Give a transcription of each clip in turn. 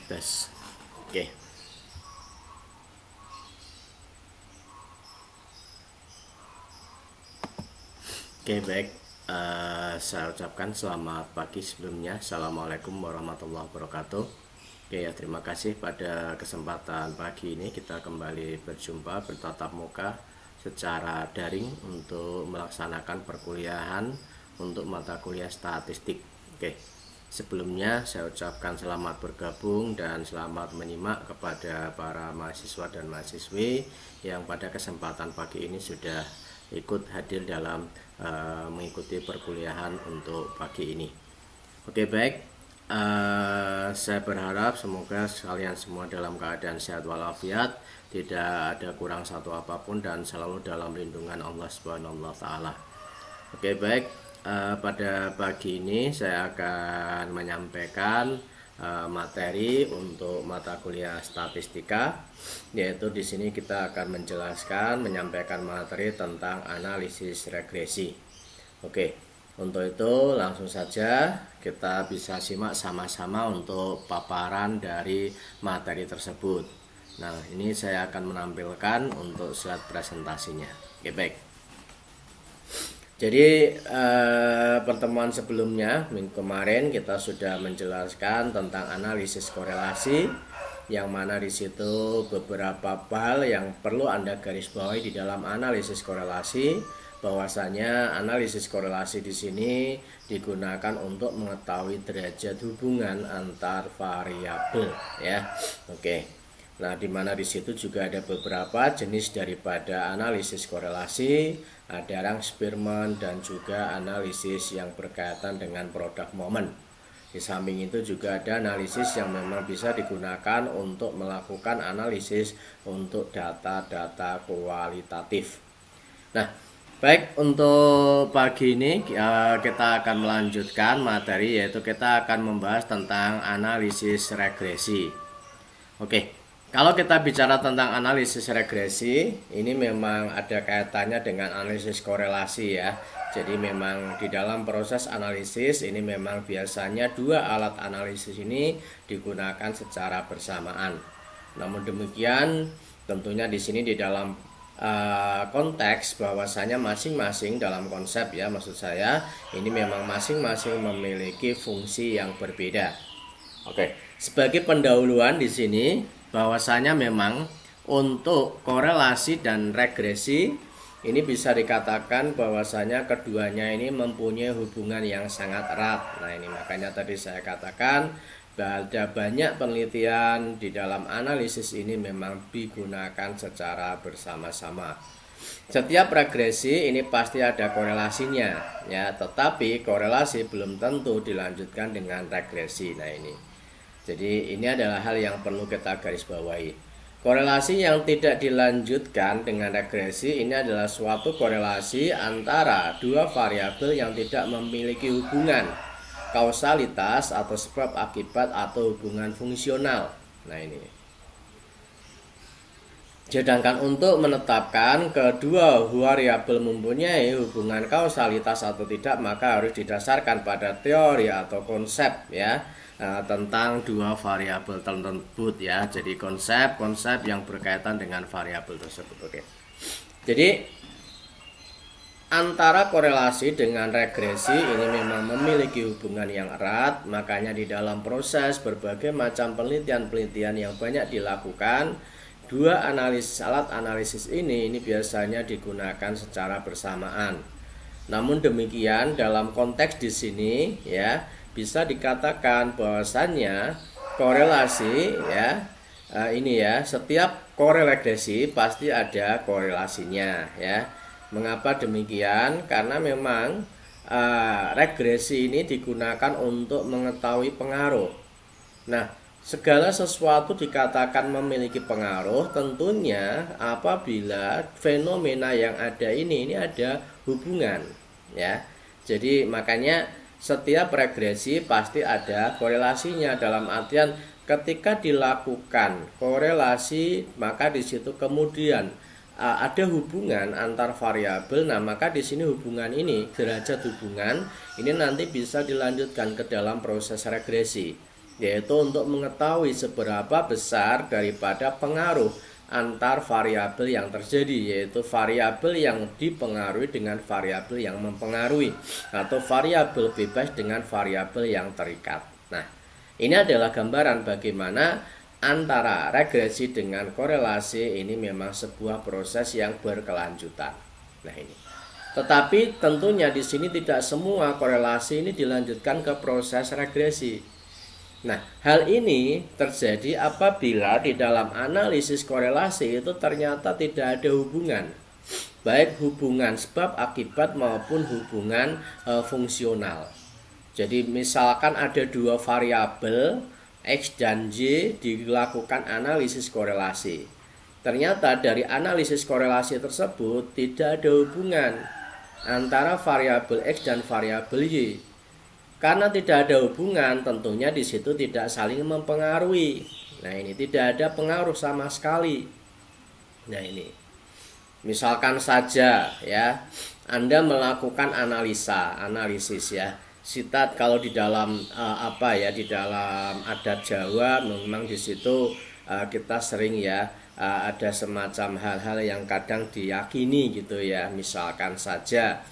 tes. Oke. Oke, baik. Saya ucapkan selamat pagi sebelumnya. Assalamualaikum warahmatullahi wabarakatuh. Oke ya, terima kasih pada kesempatan pagi ini kita kembali berjumpa bertatap muka secara daring untuk melaksanakan perkuliahan untuk mata kuliah statistik. Oke. Sebelumnya saya ucapkan selamat bergabung dan selamat menyimak kepada para mahasiswa dan mahasiswi yang pada kesempatan pagi ini sudah ikut hadir dalam mengikuti perkuliahan untuk pagi ini. Oke, baik. Saya berharap semoga kalian semua dalam keadaan sehat walafiat, tidak ada kurang satu apapun dan selalu dalam lindungan Allah Subhanahu wa taala. Oke, baik. Pada pagi ini saya akan menyampaikan materi untuk mata kuliah statistika, yaitu di sini kita akan menyampaikan materi tentang analisis regresi. Oke, untuk itu langsung saja kita bisa simak sama-sama untuk paparan dari materi tersebut. Nah, ini saya akan menampilkan untuk slide presentasinya. Oke, baik. Jadi pertemuan sebelumnya minggu kemarin kita sudah menjelaskan tentang analisis korelasi, yang mana di situ beberapa hal yang perlu Anda garis bawahi di dalam analisis korelasi, bahwasanya analisis korelasi di sini digunakan untuk mengetahui derajat hubungan antar variabel ya. Oke. Nah, di mana di situ juga ada beberapa jenis daripada analisis korelasi, ada Rang-Spearman dan juga analisis yang berkaitan dengan produk momen. Di samping itu juga ada analisis yang memang bisa digunakan untuk melakukan analisis untuk data-data kualitatif. Nah, baik, untuk pagi ini kita akan melanjutkan materi, yaitu kita akan membahas tentang analisis regresi. Oke. Kalau kita bicara tentang analisis regresi, ini memang ada kaitannya dengan analisis korelasi ya. Jadi memang di dalam proses analisis ini memang biasanya dua alat analisis ini digunakan secara bersamaan. Namun demikian, tentunya di sini di dalam konteks bahwasanya masing-masing dalam konsep ya, maksud saya ini memang masing-masing memiliki fungsi yang berbeda. Oke, sebagai pendahuluan di sini bahwasanya memang untuk korelasi dan regresi ini bisa dikatakan bahwasanya keduanya ini mempunyai hubungan yang sangat erat. Nah, ini makanya tadi saya katakan ada banyak penelitian di dalam analisis ini memang digunakan secara bersama-sama. Setiap regresi ini pasti ada korelasinya ya, tetapi korelasi belum tentu dilanjutkan dengan regresi. Nah, ini jadi ini adalah hal yang perlu kita garis bawahi. Korelasi yang tidak dilanjutkan dengan regresi ini adalah suatu korelasi antara dua variabel yang tidak memiliki hubungan kausalitas atau sebab akibat atau hubungan fungsional. Nah, ini. Sedangkan untuk menetapkan kedua variabel mempunyai hubungan kausalitas atau tidak, maka harus didasarkan pada teori atau konsep ya, tentang dua variabel tersebut ya. Jadi konsep yang berkaitan dengan variabel tersebut. Oke. Jadi antara korelasi dengan regresi ini memang memiliki hubungan yang erat, makanya di dalam proses berbagai macam penelitian yang banyak dilakukan, dua alat analisis ini biasanya digunakan secara bersamaan. Namun demikian dalam konteks di sini ya, bisa dikatakan bahwasannya korelasi ya, ini ya, setiap koregresi pasti ada korelasinya ya. Mengapa demikian? Karena memang regresi ini digunakan untuk mengetahui pengaruh. Nah, segala sesuatu dikatakan memiliki pengaruh tentunya apabila fenomena yang ada ini ada hubungan ya. Jadi makanya setiap regresi pasti ada korelasinya, dalam artian ketika dilakukan korelasi maka di situ kemudian ada hubungan antar variabel. Nah, maka di sini hubungan ini, derajat hubungan ini nanti bisa dilanjutkan ke dalam proses regresi. yaitu untuk mengetahui seberapa besar daripada pengaruh antar variabel yang terjadi, yaitu variabel yang dipengaruhi dengan variabel yang mempengaruhi, atau variabel bebas dengan variabel yang terikat. Nah, ini adalah gambaran bagaimana antara regresi dengan korelasi ini memang sebuah proses yang berkelanjutan. Nah, ini. Tetapi tentunya di sini tidak semua korelasi ini dilanjutkan ke proses regresi. Nah, hal ini terjadi apabila di dalam analisis korelasi itu ternyata tidak ada hubungan, baik hubungan sebab akibat maupun hubungan fungsional. Jadi misalkan ada dua variabel X dan Y dilakukan analisis korelasi. Ternyata dari analisis korelasi tersebut tidak ada hubungan antara variabel X dan variabel Y. Karena tidak ada hubungan, tentunya di situ tidak saling mempengaruhi. Nah, ini tidak ada pengaruh sama sekali. Nah, ini. Misalkan saja ya, Anda melakukan analisis ya. Sitat kalau di dalam di dalam adat Jawa memang di situ kita sering ya ada semacam hal-hal yang kadang diyakini gitu ya. Misalkan saja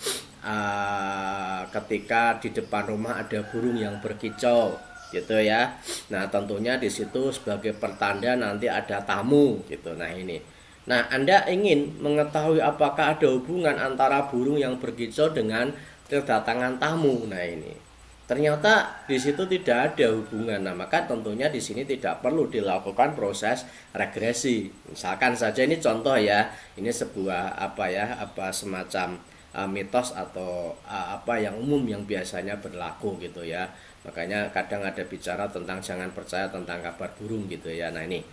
ketika di depan rumah ada burung yang berkicau gitu ya. Nah, tentunya di situ sebagai pertanda nanti ada tamu gitu. Nah, ini. Nah, Anda ingin mengetahui apakah ada hubungan antara burung yang berkicau dengan kedatangan tamu. Nah, ini. Ternyata di situ tidak ada hubungan. Nah, maka tentunya di sini tidak perlu dilakukan proses regresi. Misalkan saja ini contoh ya. Ini sebuah semacam mitos atau yang umum yang biasanya berlaku gitu ya. Makanya kadang ada bicara tentang jangan percaya tentang kabar burung gitu ya. Nah, ini.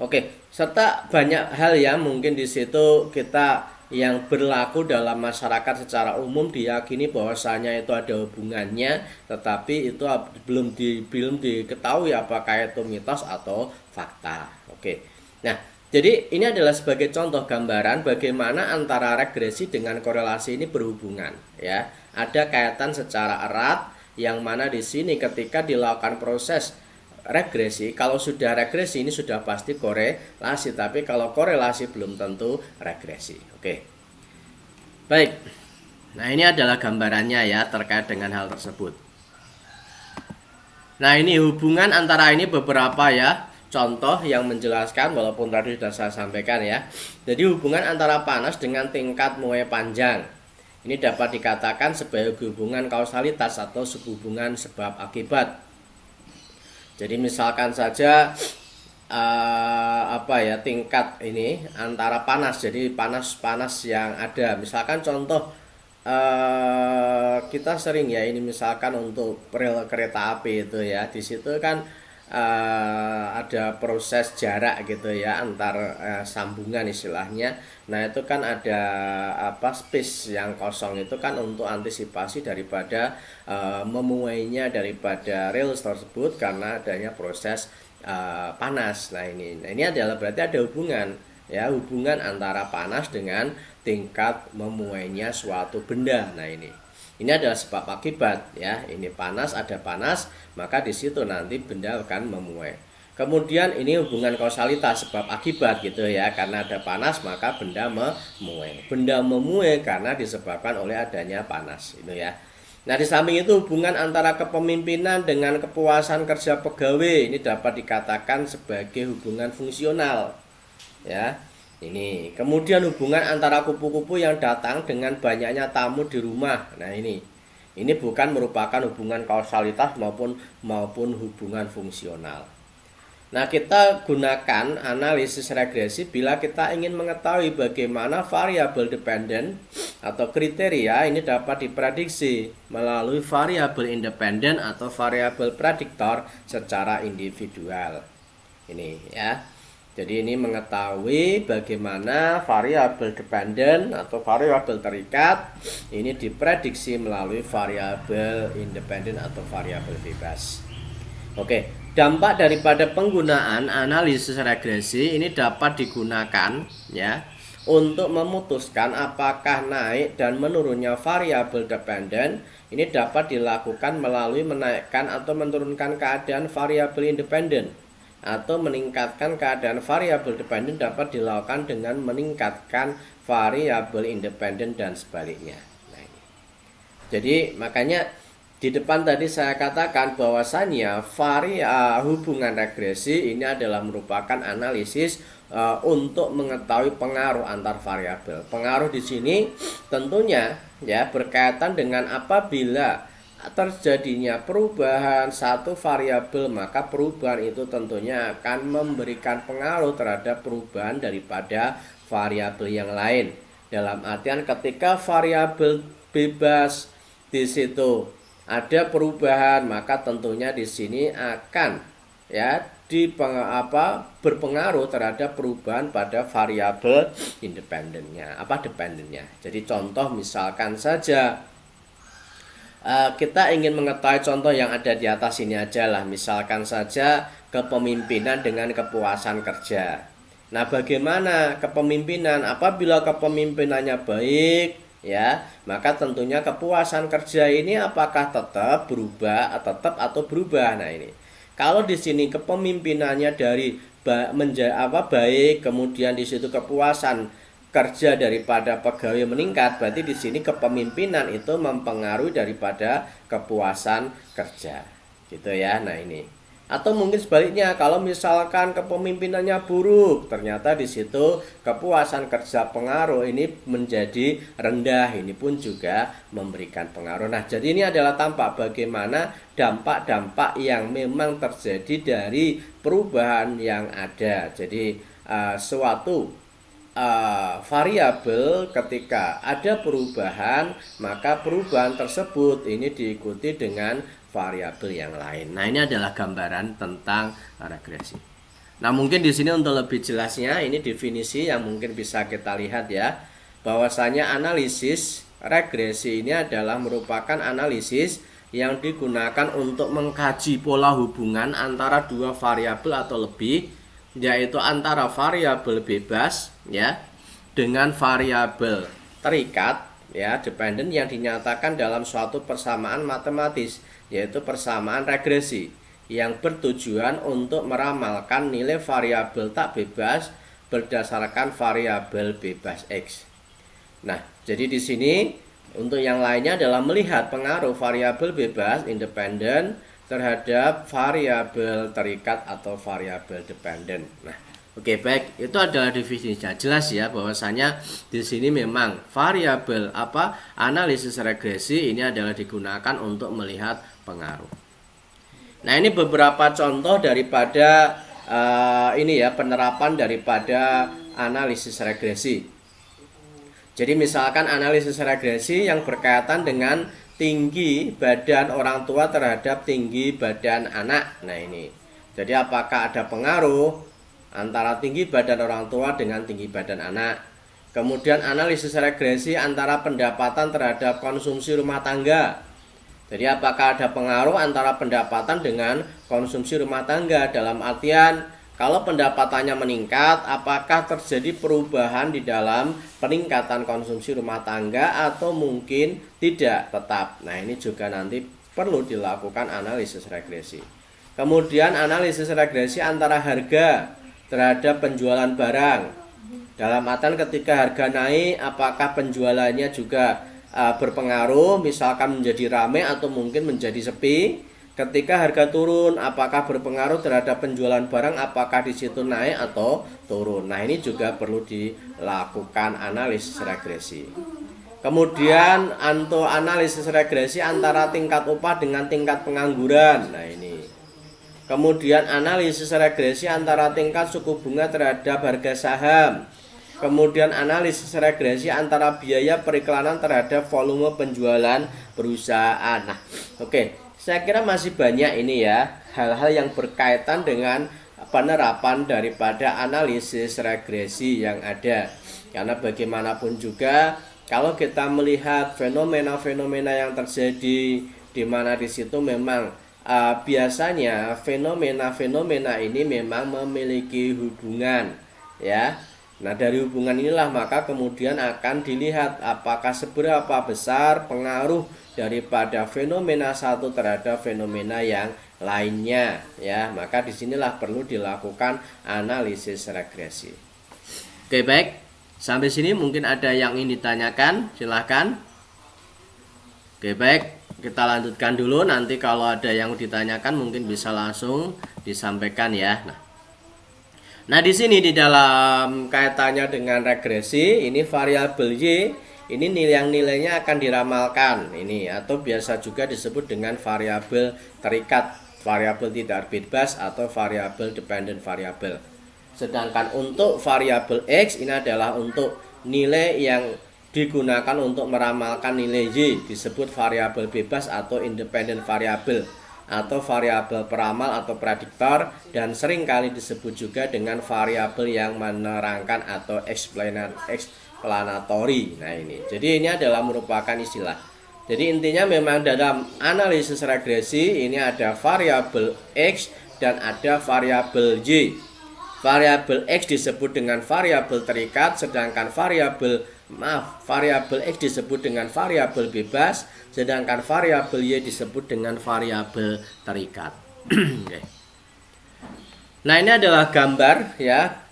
Oke, serta banyak hal yang mungkin di situ kita yang berlaku dalam masyarakat secara umum diyakini bahwasanya itu ada hubungannya, tetapi itu belum diketahui apakah itu mitos atau fakta. Oke. Nah, jadi ini adalah sebagai contoh gambaran bagaimana antara regresi dengan korelasi ini berhubungan ya. Ada kaitan secara erat yang mana di sini ketika dilakukan proses regresi, kalau sudah regresi ini sudah pasti korelasi, tapi kalau korelasi belum tentu regresi. Oke. Baik. Nah, ini adalah gambarannya ya terkait dengan hal tersebut. Nah, ini hubungan antara ini beberapa ya contoh yang menjelaskan, walaupun tadi sudah saya sampaikan ya. Jadi hubungan antara panas dengan tingkat muai panjang ini dapat dikatakan sebagai hubungan kausalitas atau hubungan sebab akibat. Jadi misalkan saja tingkat ini antara panas, jadi panas yang ada. Misalkan contoh kita sering ya ini misalkan untuk rel kereta api itu ya, di situ kan ada proses jarak gitu ya antar sambungan istilahnya. Nah, itu kan ada space yang kosong itu kan untuk antisipasi daripada memuainya daripada rel tersebut karena adanya proses panas. Nah, ini adalah berarti ada hubungan ya, hubungan antara panas dengan tingkat memuainya suatu benda. Nah, ini adalah sebab akibat ya. Ini panas, ada panas, maka di situ nanti benda akan memuai. Kemudian ini hubungan kausalitas sebab akibat gitu ya. Karena ada panas maka benda memuai. Benda memuai karena disebabkan oleh adanya panas itu ya. Nah, di samping itu hubungan antara kepemimpinan dengan kepuasan kerja pegawai ini dapat dikatakan sebagai hubungan fungsional. Ya. Ini kemudian hubungan antara kupu-kupu yang datang dengan banyaknya tamu di rumah. Nah, ini bukan merupakan hubungan kausalitas maupun hubungan fungsional. Nah, kita gunakan analisis regresi bila kita ingin mengetahui bagaimana variabel dependen atau kriteria ini dapat diprediksi melalui variabel independen atau variabel prediktor secara individual. Ini ya. Jadi ini mengetahui bagaimana variabel dependen atau variabel terikat ini diprediksi melalui variabel independen atau variabel bebas. Oke, dampak daripada penggunaan analisis regresi ini dapat digunakan ya untuk memutuskan apakah naik dan menurunnya variabel dependen ini dapat dilakukan melalui menaikkan atau menurunkan keadaan variabel independen, atau meningkatkan keadaan variabel dependen dapat dilakukan dengan meningkatkan variabel independen dan sebaliknya. Nah, ini. Jadi makanya di depan tadi saya katakan bahwasannya hubungan regresi ini adalah merupakan analisis untuk mengetahui pengaruh antar variabel. Pengaruh di sini tentunya ya berkaitan dengan apabila terjadinya perubahan satu variabel, maka perubahan itu tentunya akan memberikan pengaruh terhadap perubahan daripada variabel yang lain. Dalam artian ketika variabel bebas di situ ada perubahan, maka tentunya di sini akan ya berpengaruh terhadap perubahan pada variabel independennya, dependennya. Jadi contoh misalkan saja kita ingin mengetahui contoh yang ada di atas ini aja lah. Misalkan saja kepemimpinan dengan kepuasan kerja. Nah, bagaimana kepemimpinan? Apabila kepemimpinannya baik, ya, maka tentunya kepuasan kerja ini apakah tetap berubah atau berubah. Nah, ini kalau di sini kepemimpinannya dari baik, kemudian di situ kepuasan kerja daripada pegawai meningkat, berarti di sini kepemimpinan itu mempengaruhi daripada kepuasan kerja, gitu ya. Nah, ini. Atau mungkin sebaliknya, kalau misalkan kepemimpinannya buruk, ternyata di situ kepuasan kerja pengaruh ini menjadi rendah, ini pun juga memberikan pengaruh. Nah, jadi ini adalah tampak bagaimana dampak-dampak yang memang terjadi dari perubahan yang ada. Jadi suatu variabel ketika ada perubahan, maka perubahan tersebut ini diikuti dengan variabel yang lain. Nah, ini adalah gambaran tentang regresi. Nah, mungkin di sini untuk lebih jelasnya ini definisi yang mungkin bisa kita lihat ya, bahwasanya analisis regresi ini adalah merupakan analisis yang digunakan untuk mengkaji pola hubungan antara dua variabel atau lebih, yaitu antara variabel bebas ya dengan variabel terikat ya dependen yang dinyatakan dalam suatu persamaan matematis, yaitu persamaan regresi yang bertujuan untuk meramalkan nilai variabel tak bebas berdasarkan variabel bebas X. Nah, jadi di sini untuk yang lainnya adalah melihat pengaruh variabel bebas independen terhadap variabel terikat atau variabel dependen. Nah, oke, baik, itu adalah definisinya. Jelas ya bahwasanya di sini memang variabel analisis regresi ini adalah digunakan untuk melihat pengaruh. Nah, ini beberapa contoh daripada penerapan daripada analisis regresi. Jadi misalkan analisis regresi yang berkaitan dengan tinggi badan orang tua terhadap tinggi badan anak. Nah, ini. Jadi apakah ada pengaruh antara tinggi badan orang tua dengan tinggi badan anak? Kemudian analisis regresi antara pendapatan terhadap konsumsi rumah tangga. Jadi apakah ada pengaruh antara pendapatan dengan konsumsi rumah tangga? Dalam artian kalau pendapatannya meningkat, apakah terjadi perubahan di dalam peningkatan konsumsi rumah tangga atau mungkin tidak tetap? Nah, ini juga nanti perlu dilakukan analisis regresi. Kemudian analisis regresi antara harga terhadap penjualan barang. Dalam artian ketika harga naik, apakah penjualannya juga berpengaruh, misalkan menjadi ramai atau mungkin menjadi sepi. Ketika harga turun, apakah berpengaruh terhadap penjualan barang, apakah di situ naik atau turun. Nah, ini juga perlu dilakukan analisis regresi. Kemudian untuk analisis regresi antara tingkat upah dengan tingkat pengangguran. Nah, ini. Kemudian analisis regresi antara tingkat suku bunga terhadap harga saham. Kemudian analisis regresi antara biaya periklanan terhadap volume penjualan perusahaan. Nah, oke, saya kira masih banyak ini ya hal-hal yang berkaitan dengan penerapan daripada analisis regresi yang ada. Karena bagaimanapun juga kalau kita melihat fenomena-fenomena yang terjadi di mana di situ memang biasanya fenomena-fenomena ini memang memiliki hubungan ya. Nah, dari hubungan inilah maka kemudian akan dilihat apakah seberapa besar pengaruh daripada fenomena satu terhadap fenomena yang lainnya, ya. Maka disinilah perlu dilakukan analisis regresi. Oke, baik. Sampai sini mungkin ada yang ingin ditanyakan, silahkan. Oke, baik. Kita lanjutkan dulu, nanti kalau ada yang ditanyakan mungkin bisa langsung disampaikan ya. Nah, di sini di dalam kaitannya dengan regresi, ini variabel Y, ini nilainya akan diramalkan ini, atau biasa juga disebut dengan variabel terikat, variabel tidak bebas atau variabel dependent variable. Sedangkan untuk variabel X ini adalah untuk nilai yang digunakan untuk meramalkan nilai Y, disebut variabel bebas atau independent variable, atau variabel peramal atau prediktor, dan seringkali disebut juga dengan variabel yang menerangkan atau explanatory. Nah, ini. Jadi ini adalah merupakan istilah. Jadi intinya memang dalam analisis regresi ini ada variabel X dan ada variabel Y. Variabel X disebut dengan variabel terikat, sedangkan variabel X disebut dengan variabel bebas, sedangkan variabel Y disebut dengan variabel terikat. Okay. Nah, ini adalah gambar ya,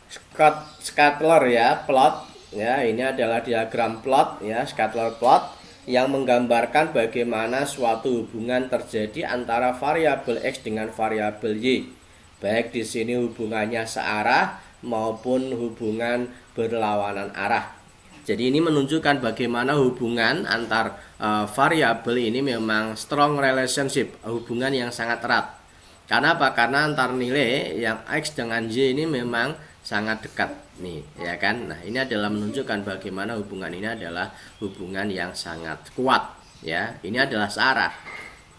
scatter ya, plot ya. Ini adalah diagram plot ya, scatter plot yang menggambarkan bagaimana suatu hubungan terjadi antara variabel X dengan variabel Y. Baik di sini hubungannya searah maupun hubungan berlawanan arah. Jadi ini menunjukkan bagaimana hubungan antar variabel ini memang strong relationship, hubungan yang sangat erat. Karena apa? Karena antar nilai yang X dengan Y ini memang sangat dekat nih, ya kan? Nah, ini adalah menunjukkan bagaimana hubungan ini adalah hubungan yang sangat kuat, ya. Ini adalah searah.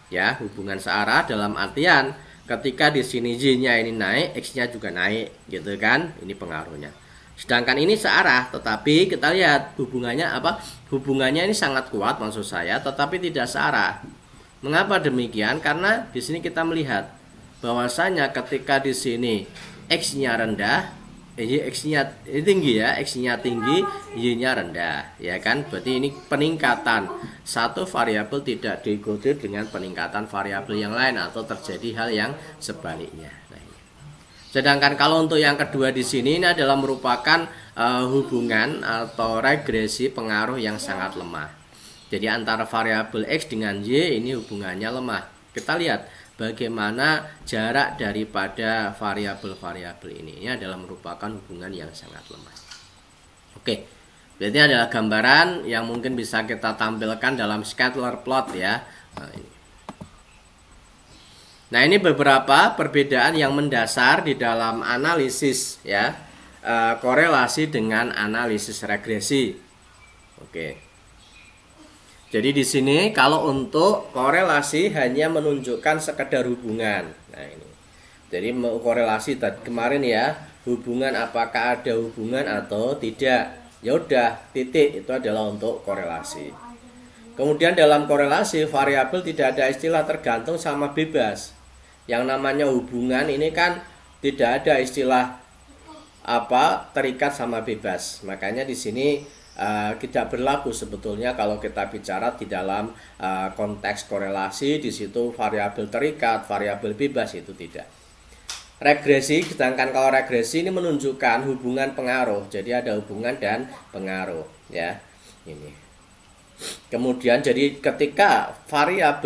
Ya, hubungan searah dalam artian ketika di sini Y-nya ini naik, X-nya juga naik, gitu kan? Ini pengaruhnya. Sedangkan ini searah, tetapi kita lihat hubungannya apa? Hubungannya ini sangat kuat maksud saya, tetapi tidak searah. Mengapa demikian? Karena di sini kita melihat bahwasanya ketika di sini X-nya rendah, X-nya tinggi ya, X-nya tinggi, Y-nya rendah, ya kan? Berarti ini peningkatan satu variabel tidak diikuti dengan peningkatan variabel yang lain atau terjadi hal yang sebaliknya. Nah, ini. Sedangkan kalau untuk yang kedua di sini ini adalah merupakan hubungan atau regresi pengaruh yang sangat lemah. Jadi antara variabel X dengan Y ini hubungannya lemah. Kita lihat bagaimana jarak daripada variabel-variabel ini. Ini adalah merupakan hubungan yang sangat lemah. Oke, berarti adalah gambaran yang mungkin bisa kita tampilkan dalam scatter plot ya. Nah, ini beberapa perbedaan yang mendasar di dalam analisis ya, korelasi dengan analisis regresi. Oke. Jadi di sini kalau untuk korelasi hanya menunjukkan sekedar hubungan. Nah, ini. Jadi korelasi tadi kemarin ya, hubungan apakah ada hubungan atau tidak. Ya udah, titik, itu adalah untuk korelasi. Kemudian dalam korelasi variabel tidak ada istilah tergantung sama bebas. Yang namanya hubungan ini kan tidak ada istilah apa terikat sama bebas. Makanya di sini tidak berlaku sebetulnya kalau kita bicara di dalam konteks korelasi. Di situ variabel terikat, variabel bebas itu tidak. Regresi, sedangkan kalau regresi ini menunjukkan hubungan pengaruh. Jadi ada hubungan dan pengaruh ya. Ini. Kemudian jadi ketika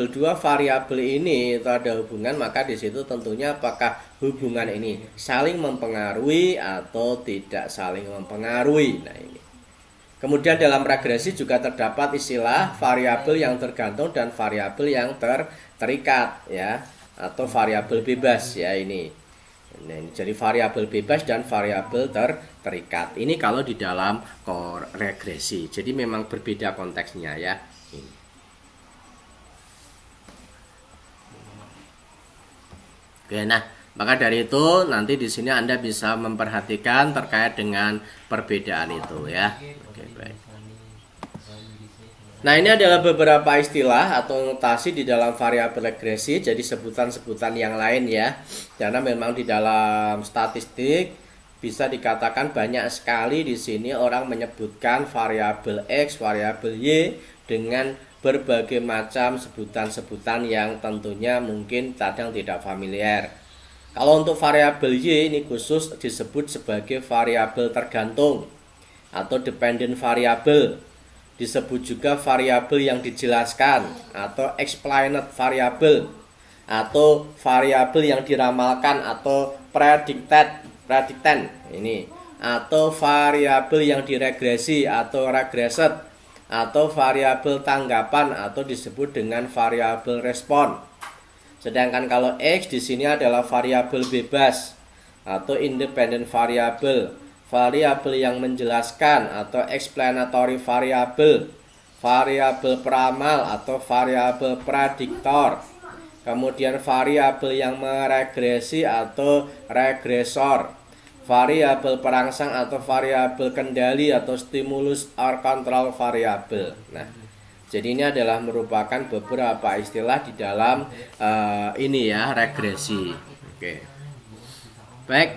dua variabel ini itu ada hubungan, maka di situ tentunya apakah hubungan ini saling mempengaruhi atau tidak saling mempengaruhi. Nah, ini. Kemudian dalam regresi juga terdapat istilah variabel yang tergantung dan variabel yang terikat ya, atau variabel bebas ya ini. Nah, jadi variabel bebas dan variabel terikat. Ini kalau di dalam regresi. Jadi memang berbeda konteksnya ya. Ini. Oke, nah maka dari itu nanti di sini Anda bisa memperhatikan terkait dengan perbedaan itu ya. Oke, baik. Nah, ini adalah beberapa istilah atau notasi di dalam variabel regresi, jadi sebutan-sebutan yang lain ya. Karena memang di dalam statistik bisa dikatakan banyak sekali di sini orang menyebutkan variabel X, variabel Y dengan berbagai macam sebutan-sebutan yang tentunya mungkin kadang tidak familiar. Kalau untuk variabel Y ini khusus disebut sebagai variabel tergantung atau dependent variable. Disebut juga variabel yang dijelaskan atau explained variable atau variabel yang diramalkan atau predicted ini, atau variabel yang diregresi atau regressed, atau variabel tanggapan atau disebut dengan variabel respon. Sedangkan kalau X di sini adalah variabel bebas atau independent variable, variabel yang menjelaskan atau explanatory variable, variabel peramal atau variabel prediktor. Kemudian variabel yang meregresi atau regresor, variabel perangsang atau variabel kendali atau stimulus or control variable. Nah, jadi ini adalah merupakan beberapa istilah di dalam ini ya, regresi. Oke. Baik.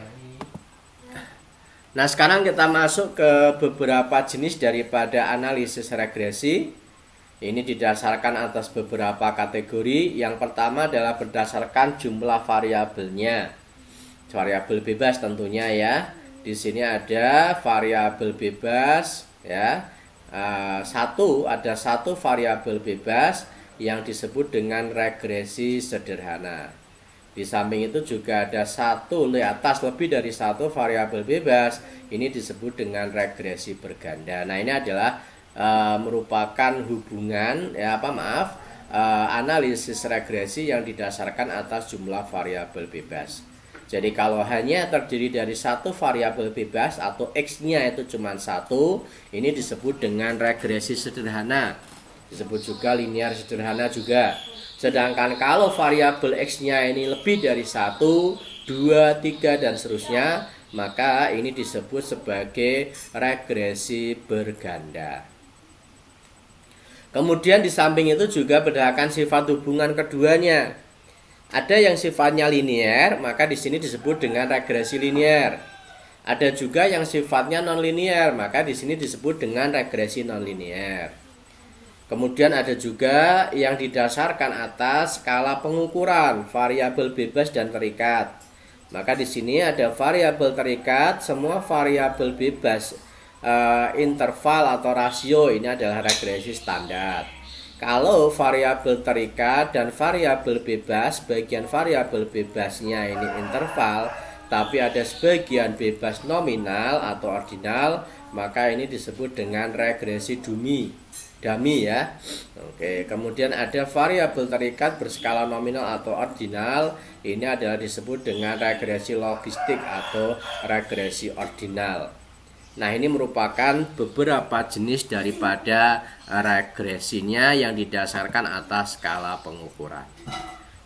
Nah, sekarang kita masuk ke beberapa jenis daripada analisis regresi. Ini didasarkan atas beberapa kategori. Yang pertama adalah berdasarkan jumlah variabelnya. Variabel bebas tentunya ya. Di sini ada variabel bebas ya. Ada satu variabel bebas yang disebut dengan regresi sederhana. Di samping itu juga ada lebih dari satu variabel bebas. Ini disebut dengan regresi berganda. Nah, ini adalah merupakan hubungan analisis regresi yang didasarkan atas jumlah variabel bebas. Jadi kalau hanya terdiri dari satu variabel bebas atau X-nya itu cuma satu, ini disebut dengan regresi sederhana. Disebut juga linear sederhana juga. Sedangkan kalau variabel X-nya ini lebih dari 1, 2, 3 dan seterusnya, maka ini disebut sebagai regresi berganda. Kemudian di samping itu juga berdasarkan sifat hubungan keduanya. Ada yang sifatnya linear, maka di sini disebut dengan regresi linear. Ada juga yang sifatnya nonlinear, maka di sini disebut dengan regresi nonlinear. Kemudian ada juga yang didasarkan atas skala pengukuran variabel bebas dan terikat. Maka di sini ada variabel terikat, semua variabel bebas interval atau rasio ini adalah regresi standar. Kalau variabel terikat dan variabel bebas, bagian variabel bebasnya ini interval, tapi ada sebagian bebas nominal atau ordinal, maka ini disebut dengan regresi dummy ya. Oke, kemudian ada variabel terikat berskala nominal atau ordinal, ini adalah disebut dengan regresi logistik atau regresi ordinal. Nah, ini merupakan beberapa jenis daripada regresinya yang didasarkan atas skala pengukuran.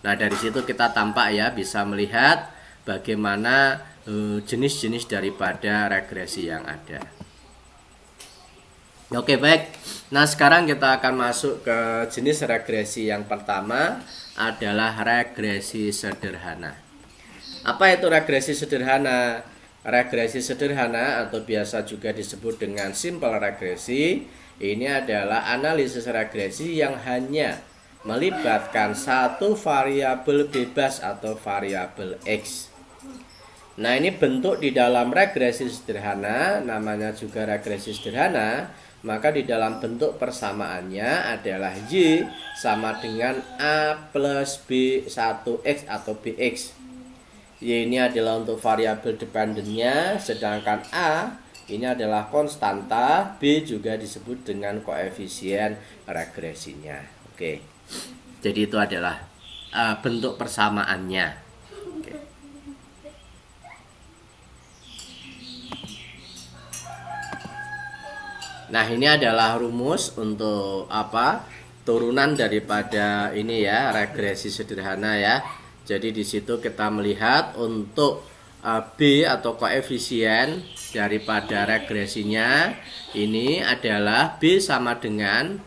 Nah, dari situ kita tampak ya, bisa melihat bagaimana jenis-jenis daripada regresi yang ada. Oke, baik. Nah, sekarang kita akan masuk ke jenis regresi yang pertama adalah regresi sederhana. Apa itu regresi sederhana? Regresi sederhana atau biasa juga disebut dengan simple regresi, ini adalah analisis regresi yang hanya melibatkan satu variabel bebas atau variabel X. Nah, ini bentuk di dalam regresi sederhana, namanya juga regresi sederhana, maka di dalam bentuk persamaannya adalah Y sama dengan A plus B1X atau BX. Y ini adalah untuk variabel dependennya, sedangkan A ini adalah konstanta, B juga disebut dengan koefisien regresinya. Oke, jadi itu adalah bentuk persamaannya. Oke. Nah, ini adalah rumus untuk turunan daripada ini ya, regresi sederhana ya. Jadi di situ kita melihat untuk B atau koefisien daripada regresinya ini adalah B sama dengan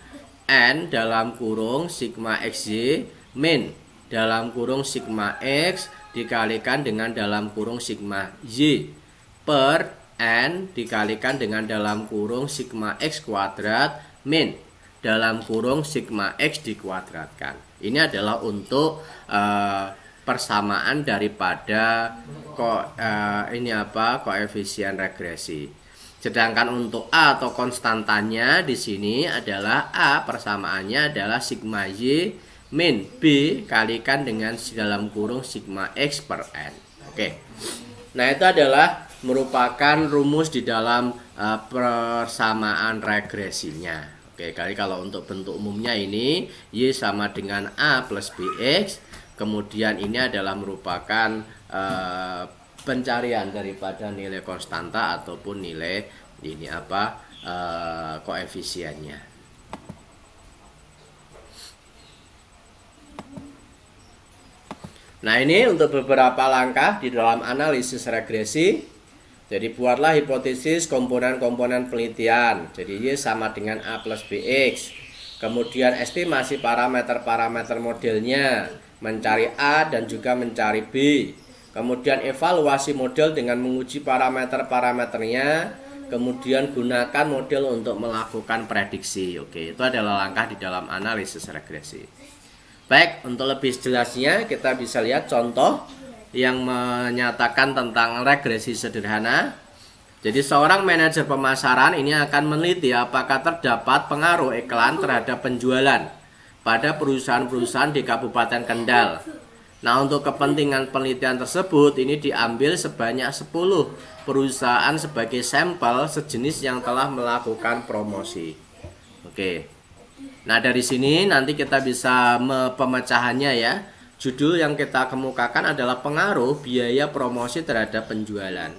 N dalam kurung sigma XY min dalam kurung sigma X dikalikan dengan dalam kurung sigma Y. per N dikalikan dengan dalam kurung sigma X kuadrat min dalam kurung sigma X dikuadratkan. Ini adalah untuk persamaan daripada koefisien regresi. Sedangkan untuk A atau konstantanya di sini adalah A persamaannya adalah sigma Y min B kalikan dengan dalam kurung sigma X per N. Oke. Nah, itu adalah merupakan rumus di dalam persamaan regresinya. Oke, kalau untuk bentuk umumnya ini Y sama dengan A plus BX. Kemudian ini adalah merupakan pencarian daripada nilai konstanta ataupun nilai ini koefisiennya. Nah, ini untuk beberapa langkah di dalam analisis regresi. Jadi buatlah hipotesis komponen-komponen penelitian. Jadi Y sama dengan A plus BX. Kemudian estimasi parameter-parameter modelnya, mencari A dan juga mencari B. Kemudian evaluasi model dengan menguji parameter-parameternya. Kemudian gunakan model untuk melakukan prediksi. Oke, itu adalah langkah di dalam analisis regresi. Baik, untuk lebih jelasnya kita bisa lihat contoh yang menyatakan tentang regresi sederhana. Jadi seorang manajer pemasaran ini akan meneliti apakah terdapat pengaruh iklan terhadap penjualan pada perusahaan-perusahaan di Kabupaten Kendal. Nah, untuk kepentingan penelitian tersebut ini diambil sebanyak 10 perusahaan sebagai sampel sejenis yang telah melakukan promosi. Oke. Nah, dari sini nanti kita bisa pemecahannya ya. Judul yang kita kemukakan adalah pengaruh biaya promosi terhadap penjualan.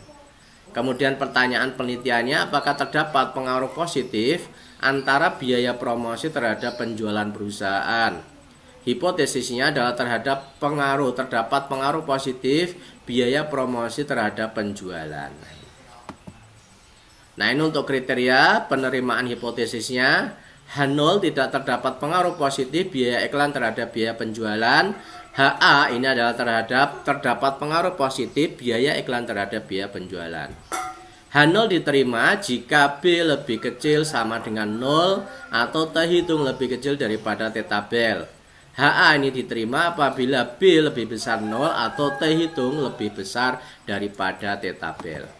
Kemudian pertanyaan penelitiannya, apakah terdapat pengaruh positif antara biaya promosi terhadap penjualan perusahaan? Hipotesisnya adalah terdapat pengaruh positif biaya promosi terhadap penjualan. Nah, ini untuk kriteria penerimaan hipotesisnya. H0 tidak terdapat pengaruh positif biaya iklan terhadap biaya penjualan. HA ini adalah terdapat pengaruh positif biaya iklan terhadap biaya penjualan. H0 diterima jika B lebih kecil sama dengan 0 atau T hitung lebih kecil daripada T tabel. HA ini diterima apabila B lebih besar 0 atau T hitung lebih besar daripada T tabel.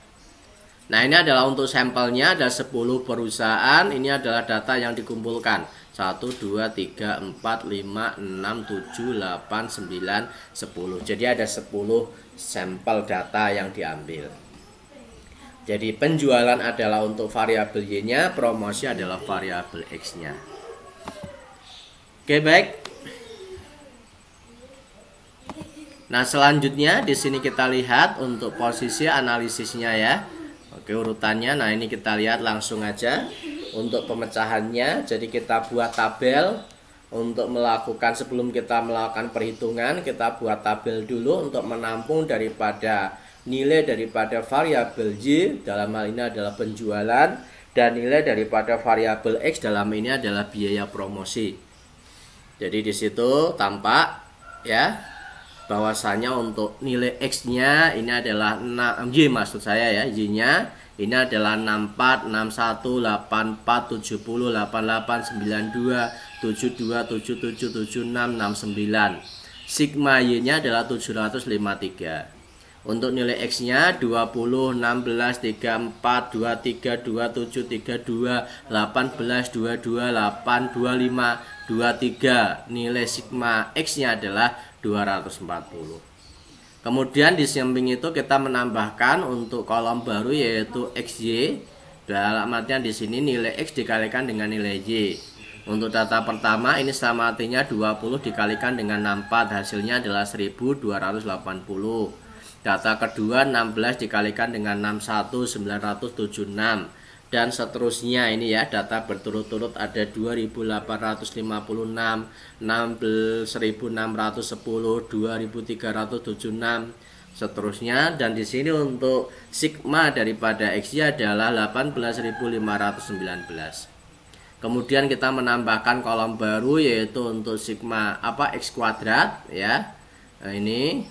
Nah, ini adalah untuk sampelnya, ada 10 perusahaan. Ini adalah data yang dikumpulkan. 1, 2, 3, 4, 5, 6, 7, 8, 9, 10. Jadi ada 10 sampel data yang diambil. Jadi penjualan adalah untuk variabel Y-nya, promosi adalah variabel X-nya. Oke, baik. Nah, selanjutnya di sini kita lihat untuk posisi analisisnya ya. Oke, urutannya. Nah, ini kita lihat langsung aja untuk pemecahannya. Jadi kita buat tabel untuk melakukan, sebelum kita melakukan perhitungan, kita buat tabel dulu untuk menampung daripada nilai daripada variabel Y, dalam hal ini adalah penjualan, dan nilai daripada variabel X dalam ini adalah biaya promosi. Jadi di situ tampak ya bahwasanya untuk nilai X-nya ini adalah Y, maksud saya ya, Y-nya ini adalah 64, 61, 84, 70, 88, 92, 72, 77, 76, 69. Sigma Y-nya adalah 753. Untuk nilai X-nya 20, 16, 34, 23, 27, 32, 18, 22, 8, 25, 23. Nilai sigma X-nya adalah 240. Kemudian di samping itu kita menambahkan untuk kolom baru yaitu XY. Dalam artian di sini nilai X dikalikan dengan nilai Y. Untuk data pertama ini sama artinya 20 dikalikan dengan 64, hasilnya adalah 1280. Data kedua 16 dikalikan dengan 61, 976. Dan seterusnya ini ya, data berturut-turut ada 2856, 1610, 2376, seterusnya. Dan di sini untuk sigma daripada X-nya adalah 18519. Kemudian kita menambahkan kolom baru yaitu untuk sigma X kuadrat ya. Nah, ini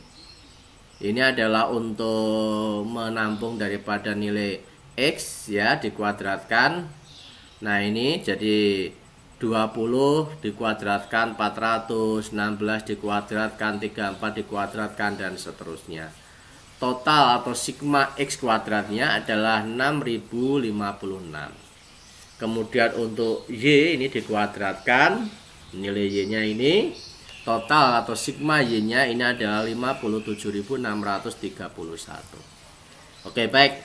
Ini adalah untuk menampung daripada nilai X ya, dikuadratkan. Nah ini jadi 20 dikuadratkan 400, 16 dikuadratkan 34 dikuadratkan dan seterusnya. Total atau sigma X kuadratnya adalah 6056. Kemudian untuk Y ini dikuadratkan, nilai Y nya ini total atau sigma Y nya ini adalah 57.631. Oke, baik.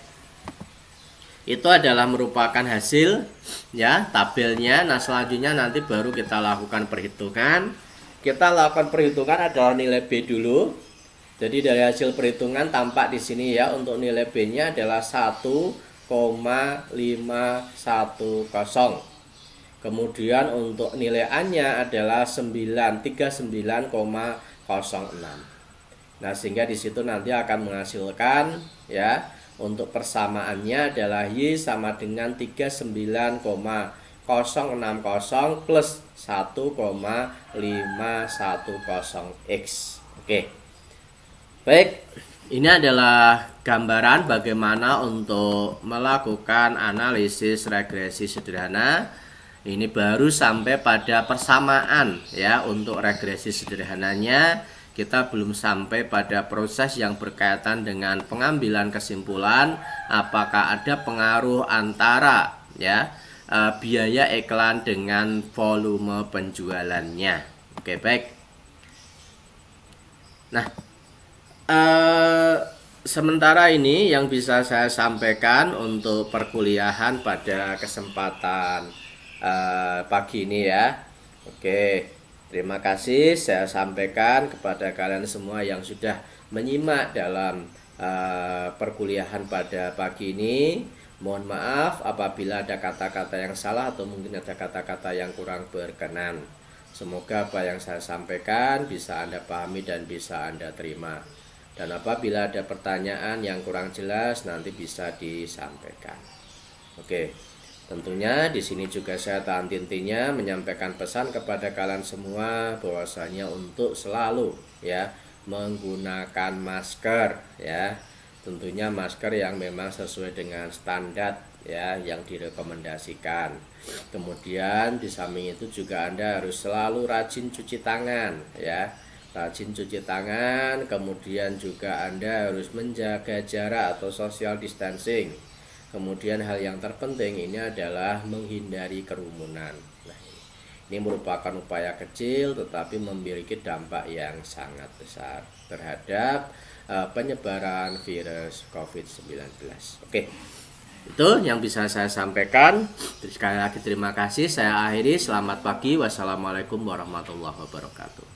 Itu adalah merupakan hasil ya, tabelnya. Nah, selanjutnya nanti baru kita lakukan perhitungan. Kita lakukan perhitungan adalah nilai B dulu. Jadi dari hasil perhitungan tampak di sini ya, untuk nilai B-nya adalah 1,510. Kemudian untuk nilai A-nya adalah 939,06. Nah, sehingga di situ nanti akan menghasilkan ya, untuk persamaannya adalah Y sama dengan 39,060 plus 1,510X. Oke. Baik, ini adalah gambaran bagaimana untuk melakukan analisis regresi sederhana. Ini baru sampai pada persamaan ya. Untuk regresi sederhananya kita belum sampai pada proses yang berkaitan dengan pengambilan kesimpulan apakah ada pengaruh antara ya biaya iklan dengan volume penjualannya. Oke, baik. Nah, sementara ini yang bisa saya sampaikan untuk perkuliahan pada kesempatan pagi ini ya. Oke, terima kasih saya sampaikan kepada kalian semua yang sudah menyimak dalam perkuliahan pada pagi ini. Mohon maaf apabila ada kata-kata yang salah atau mungkin ada kata-kata yang kurang berkenan. Semoga apa yang saya sampaikan bisa Anda pahami dan bisa Anda terima. Dan apabila ada pertanyaan yang kurang jelas nanti bisa disampaikan. Oke, tentunya di sini juga saya tahan intinya menyampaikan pesan kepada kalian semua bahwasanya untuk selalu ya menggunakan masker ya. Tentunya masker yang memang sesuai dengan standar ya yang direkomendasikan. Kemudian di samping itu juga Anda harus selalu rajin cuci tangan ya. Rajin cuci tangan, kemudian juga Anda harus menjaga jarak atau social distancing. Kemudian hal yang terpenting ini adalah menghindari kerumunan. Nah, ini merupakan upaya kecil tetapi memiliki dampak yang sangat besar terhadap penyebaran virus COVID-19. Oke, itu yang bisa saya sampaikan. Sekali lagi terima kasih. Saya akhiri. Selamat pagi. Wassalamualaikum warahmatullahi wabarakatuh.